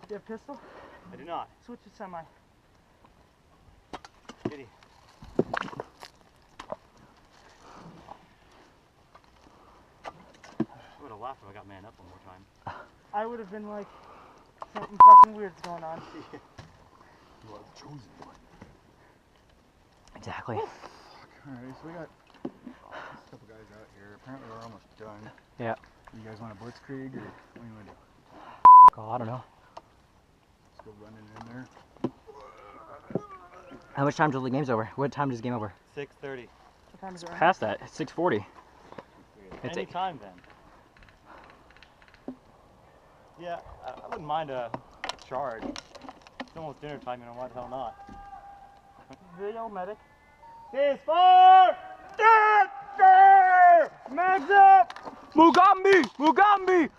You have a pistol? I do not. Switch to semi. Giddy. I would have laughed if I got man up one more time. I would have been like, something fucking weird's going on. Yeah. You are the chosen one. Exactly. Alright, so we got a couple guys out here. Apparently we're almost done. Yeah. You guys want a blitzkrieg or what do you want to do? Oh, I don't know. Let's go running in there. How much time till the game's over? What time is the game over? 6:30. What time is it right Past that. It's 6:40. It's Any time then. Yeah, I wouldn't mind a charge. It's almost dinner time, you know, why the hell not? Video medic. Cease fire! Mags up! Mugambi! Mugambi!